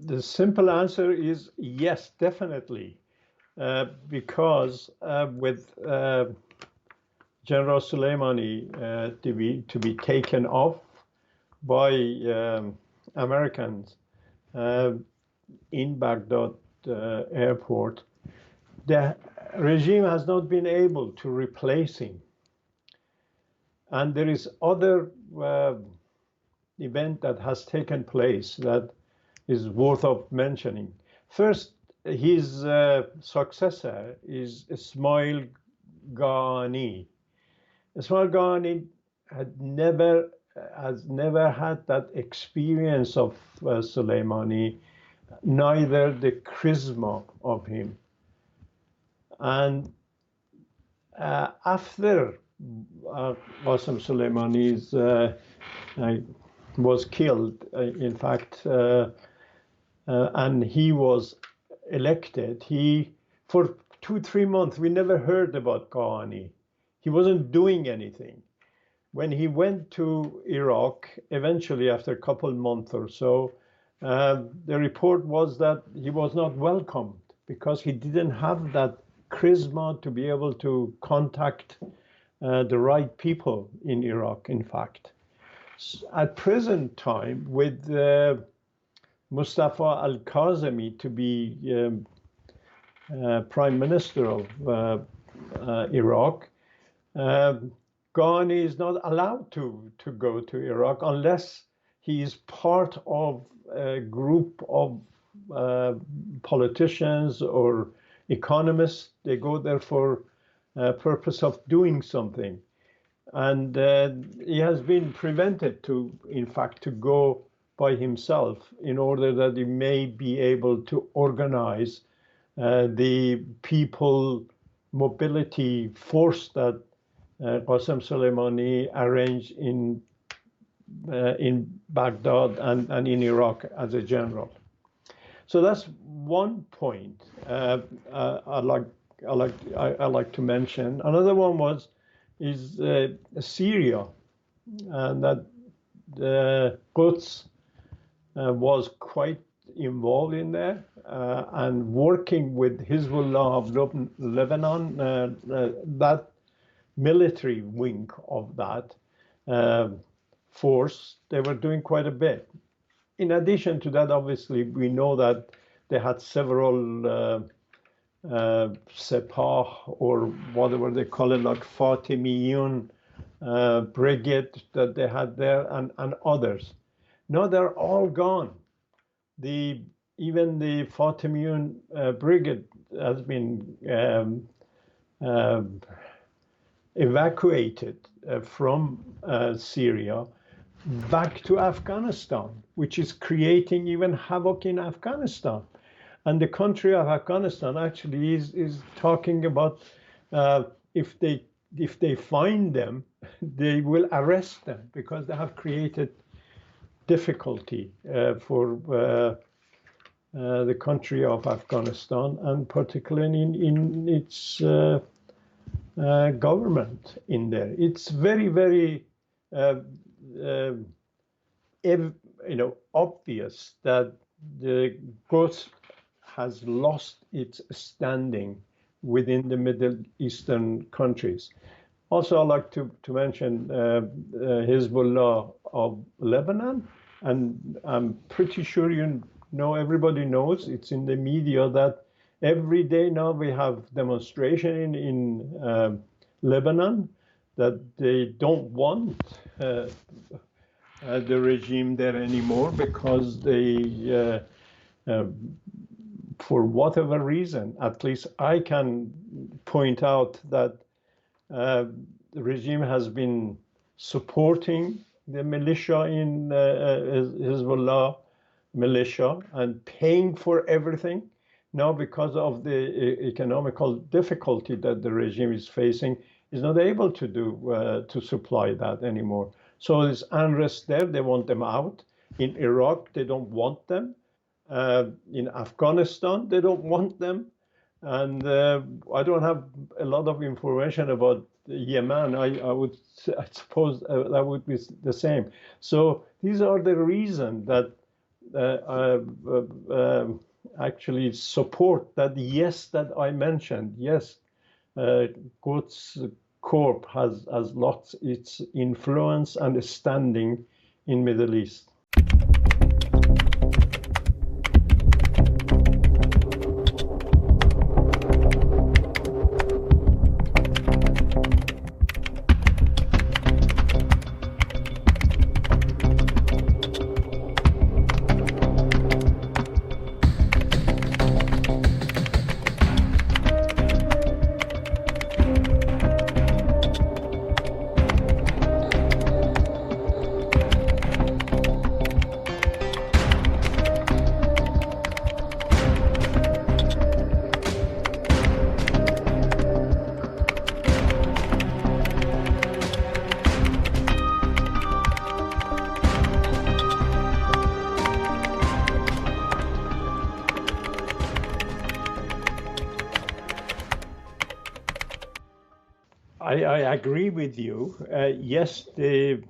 The simple answer is yes, definitely, because with General Soleimani to be taken off by Americans in Baghdad airport, the regime has not been able to replace him. And there is other event that has taken place that is worth of mentioning. First, his successor is Ismail Ghani. Ismail Ghani has never had that experience of Soleimani, neither the charisma of him. And after Qasem Soleimani was killed, in fact, and he was elected, for 2-3 months, we never heard about Ghani. He wasn't doing anything. When he went to Iraq, eventually after a couple months or so, the report was that he was not welcomed because he didn't have that charisma to be able to contact the right people in Iraq, in fact. At present time, with Mustafa al-Kazemi to be Prime Minister of Iraq, Ghani is not allowed to go to Iraq unless he is part of a group of politicians or economists. They go there for purpose of doing something. And he has been prevented in fact, to go by himself in order that he may be able to organize the people mobility force that Qasem Soleimani arranged in Baghdad and in Iraq as a general. So that's one point I like to mention. Another one is Syria, and that Quds was quite involved in there and working with Hezbollah of Lebanon, that military wing of that force. They were doing quite a bit. In addition to that, obviously, we know that they had several Sepah, or whatever they call it, like Fatimiyun brigade that they had there, and others. No, they're all gone. Even the Fatimiyun brigade has been evacuated from Syria back to Afghanistan, which is creating even havoc in Afghanistan. And the country of Afghanistan actually is talking about if they find them, they will arrest them because they have created difficulty for the country of Afghanistan, and particularly in its government in there. It's very, very obvious that the Quds has lost its standing within the Middle Eastern countries. Also, I'd like to mention Hezbollah of Lebanon, and I'm pretty sure everybody knows, it's in the media, that every day now we have demonstration in Lebanon that they don't want the regime there anymore because they for whatever reason, at least I can point out that the regime has been supporting the militia in Hezbollah militia and paying for everything. Now, because of the economical difficulty that the regime is facing, is not able to do to supply that anymore. So there's unrest there. They want them out. In Iraq, they don't want them. In Afghanistan, they don't want them. And I don't have a lot of information about Yemen. I suppose that would be the same. So these are the reasons that actually support that, yes, that I mentioned. Yes, Quds Corp has lost its influence and standing in Middle East. I agree with you. Yes, the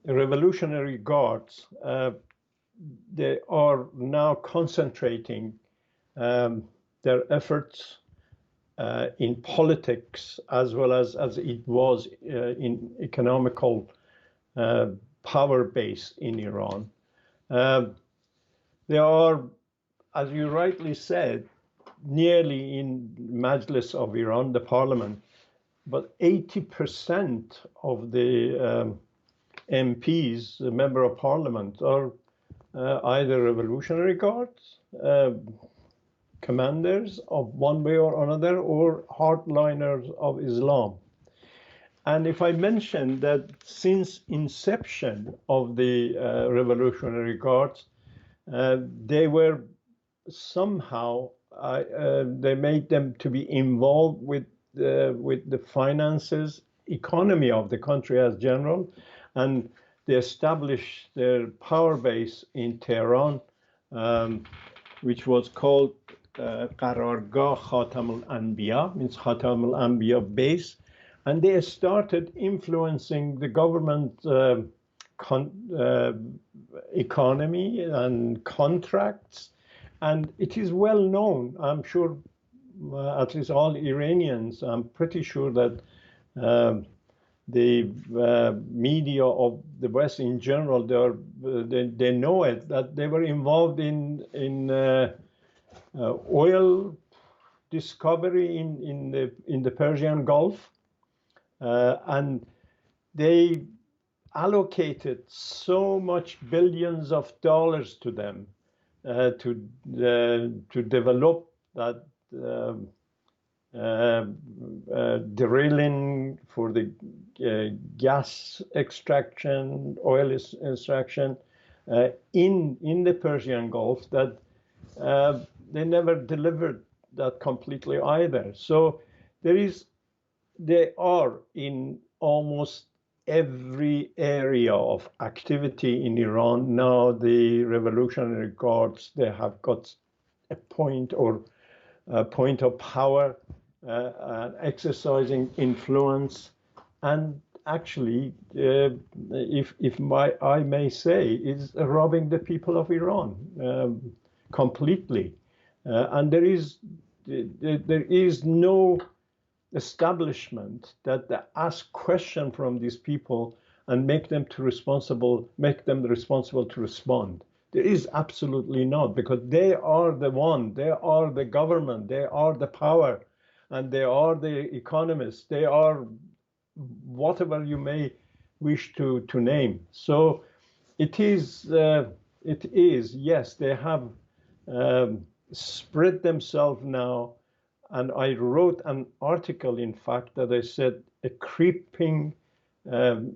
Revolutionary Guards, they are now concentrating their efforts in politics as well as it was in economical power base in Iran. They are, as you rightly said, nearly in Majlis of Iran, the parliament, but 80% of the MPs, the member of parliament, are either Revolutionary Guards, commanders of one way or another, or hardliners of Islam. And if I mention that since inception of the Revolutionary Guards, they were somehow, they made them to be involved with the finances, economy of the country as general, and they established their power base in Tehran, which was called Qarargah Khatam al-Anbiya, means Khatam al-Anbiya base, and they started influencing the government economy and contracts. And it is well known, I'm sure, at least all Iranians, I'm pretty sure that the media of the West in general, they know it, that they were involved in oil discovery in the Persian Gulf, and they allocated so much billions of dollars to them to develop that drilling for the gas extraction, oil extraction in the Persian Gulf, that they never delivered that completely either. So they are in almost every area of activity in Iran. Now the Revolutionary Guards, they have got a point of power, exercising influence, and actually, if I may say, is robbing the people of Iran completely. And there is no establishment that ask question from these people and make them responsible to respond. There is absolutely not, because they are the government, they are the power, and they are the economists, they are whatever you may wish to name. So it is, yes, they have spread themselves now and I wrote an article, in fact, that I said a creeping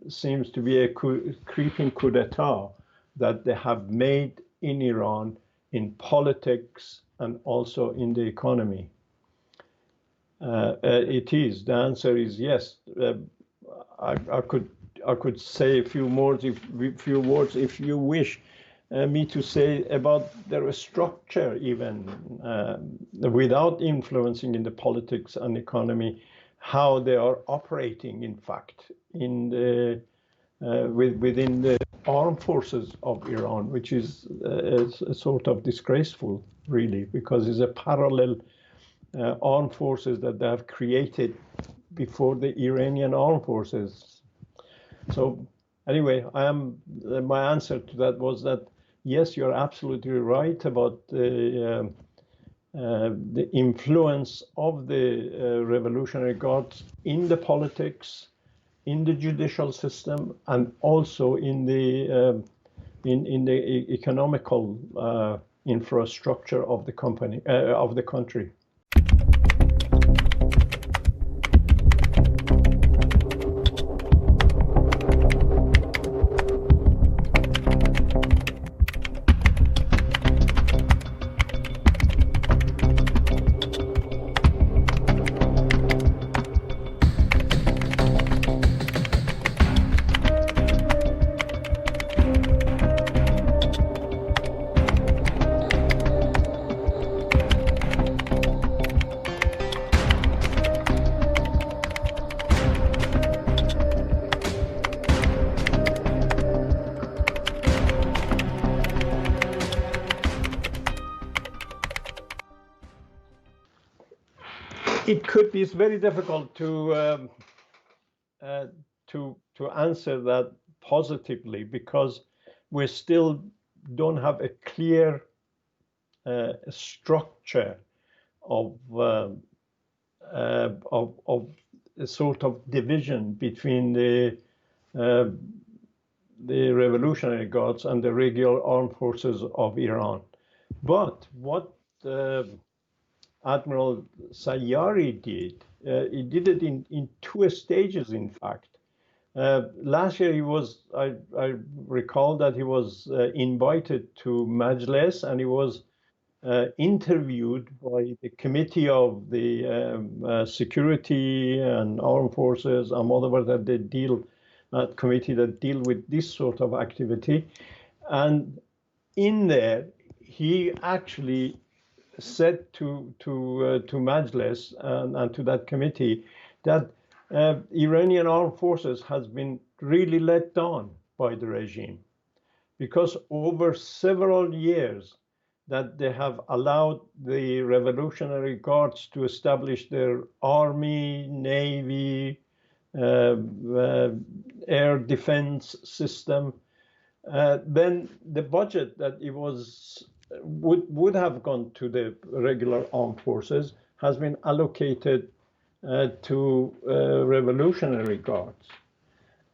seems to be a creeping coup d'etat that they have made in Iran in politics and also in the economy. It is. The answer is yes. I could say a few words if you wish me to say about their structure, even without influencing in the politics and economy, how they are operating, in fact, in the within the armed forces of Iran, which is a sort of disgraceful, really, because it's a parallel armed forces that they have created before the Iranian armed forces. So anyway, my answer to that was that yes, you're absolutely right about the influence of the Revolutionary Guards in the politics, in the judicial system, and also in the economical infrastructure of the country. It could be. It's very difficult to answer that positively because we still don't have a clear structure of a sort of division between the Revolutionary Guards and the regular armed forces of Iran. But what Admiral Sayyari did, he did it in two stages, in fact. Last year, I recall that he was invited to Majlis, and he was interviewed by the Committee of the Security and Armed Forces, and whatever that that committee that deal with this sort of activity. And in there, he actually said to Majlis and to that committee that Iranian armed forces has been really let down by the regime, because over several years that they have allowed the Revolutionary Guards to establish their army, navy, air defense system, then the budget that it was would have gone to the regular armed forces has been allocated to Revolutionary Guards.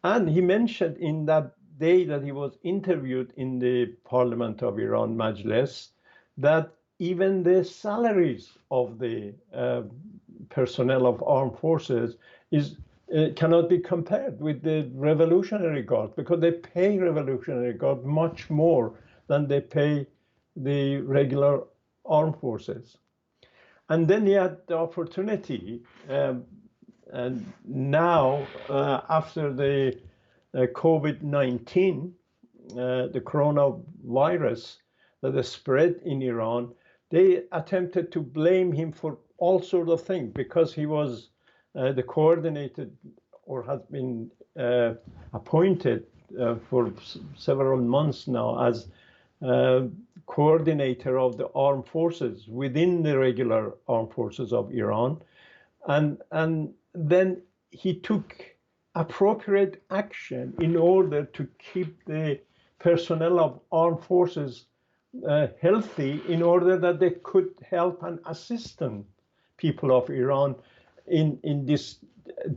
And he mentioned in that day that he was interviewed in the Parliament of Iran, Majlis, that even the salaries of the personnel of armed forces cannot be compared with the Revolutionary Guard, because they pay Revolutionary Guard much more than they pay the regular armed forces. And then he had the opportunity, and now after the COVID-19, the coronavirus that has spread in Iran, they attempted to blame him for all sorts of things, because he was the coordinated, or has been appointed for several months now as coordinator of the armed forces within the regular armed forces of Iran. And then he took appropriate action in order to keep the personnel of armed forces healthy, in order that they could help and assist people of Iran in this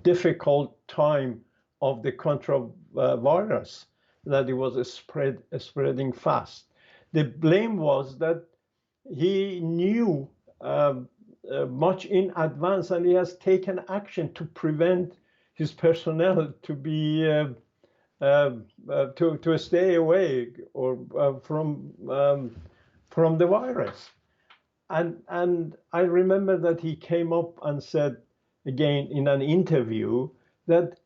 difficult time of the coronavirus, that it was spreading fast. The blame was that he knew much in advance, and he has taken action to prevent his personnel to be to stay away or from the virus. And I remember that he came up and said again in an interview that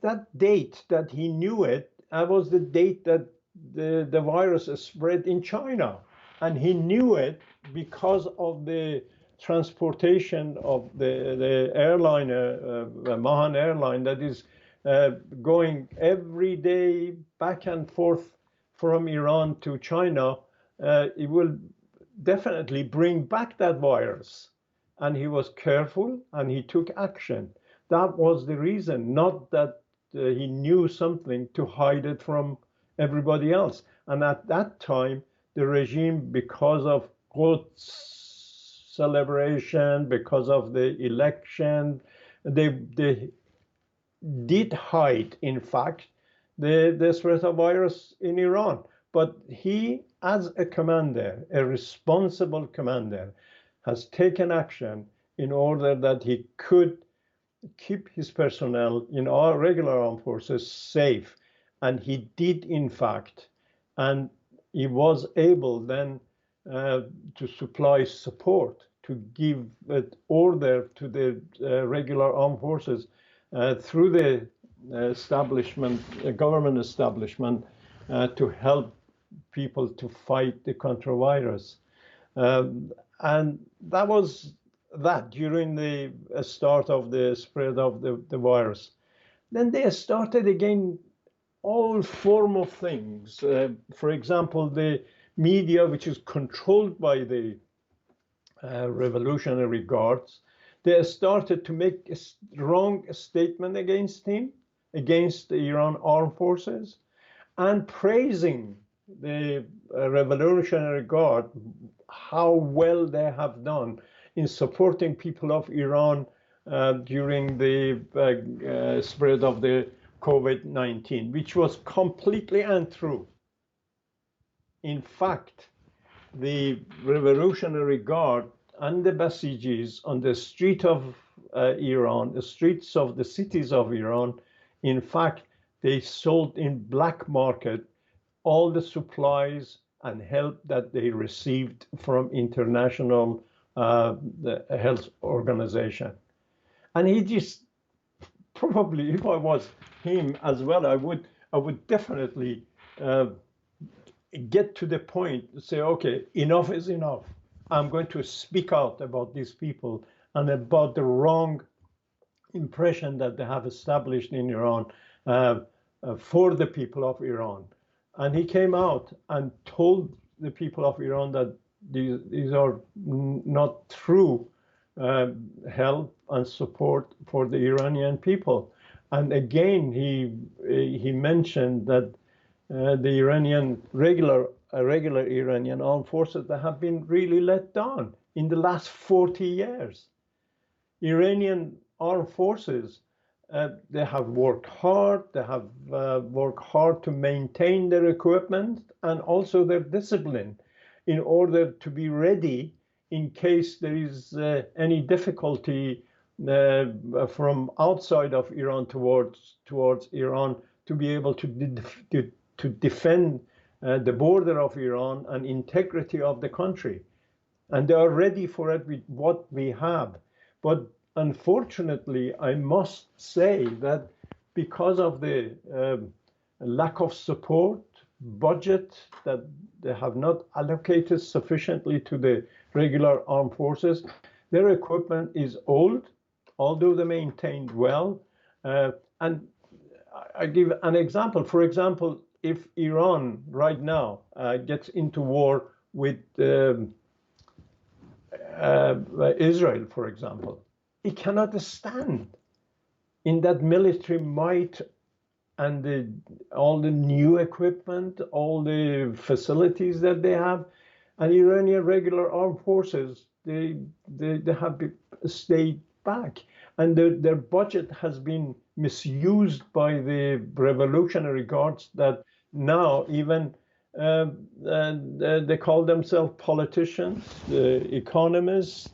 that date that he knew it was the date that the virus spread in China, and he knew it because of the transportation of the airliner, Mahan airline, that is going every day back and forth from Iran to China. It will definitely bring back that virus. And he was careful and he took action. That was the reason, not that he knew something to hide it from everybody else. And at that time, the regime, because of Quds celebration, because of the election, they did hide, in fact, the spread of virus in Iran. But he, as a commander, a responsible commander, has taken action in order that he could keep his personnel in our regular armed forces safe. And he did, in fact, and he was able then to supply support, to give order to the regular armed forces through the government establishment, to help people to fight the coronavirus. And that was that during the start of the spread of the virus. Then they started again all form of things. For example, the media, which is controlled by the Revolutionary Guards, they started to make a strong statement against him, against the Iran armed forces, and praising the Revolutionary Guard, how well they have done in supporting people of Iran during the spread of the COVID-19, which was completely untrue. In fact, the Revolutionary Guard and the Basijis on the street of Iran, the streets of the cities of Iran, in fact, they sold in black market all the supplies and help that they received from international the health organization. And he just, probably, if I was him as well, I would definitely get to the point to say, okay, enough is enough. I'm going to speak out about these people and about the wrong impression that they have established in Iran for the people of Iran. And he came out and told the people of Iran that these are not true help and support for the Iranian people. And again, he mentioned that the Iranian regular Iranian armed forces that have been really let down in the last 40 years. Iranian armed forces, they have worked hard. They have worked hard to maintain their equipment and also their discipline in order to be ready in case there is any difficulty from outside of Iran towards Iran, to be able to defend the border of Iran and integrity of the country. And they are ready for it with what we have. But unfortunately, I must say that because of the lack of support, budget that they have not allocated sufficiently to the regular armed forces, their equipment is old, although they maintained well. And I give an example. For example, if Iran right now gets into war with Israel, for example, it cannot stand in that military might and all the new equipment, all the facilities that they have. And Iranian regular armed forces, they have stayed back. And their budget has been misused by the Revolutionary Guards, that now even they call themselves politicians, economists,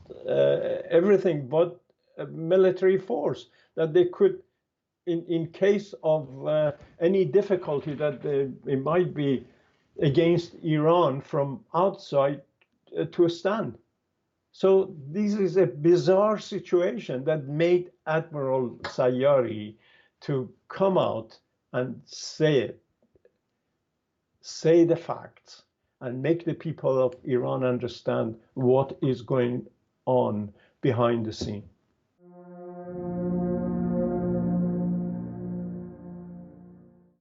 everything but a military force, that they could, in case of any difficulty that it might be against Iran from outside, to a stand. So this is a bizarre situation that made Admiral Sayari to come out and say the facts and make the people of Iran understand what is going on behind the scene.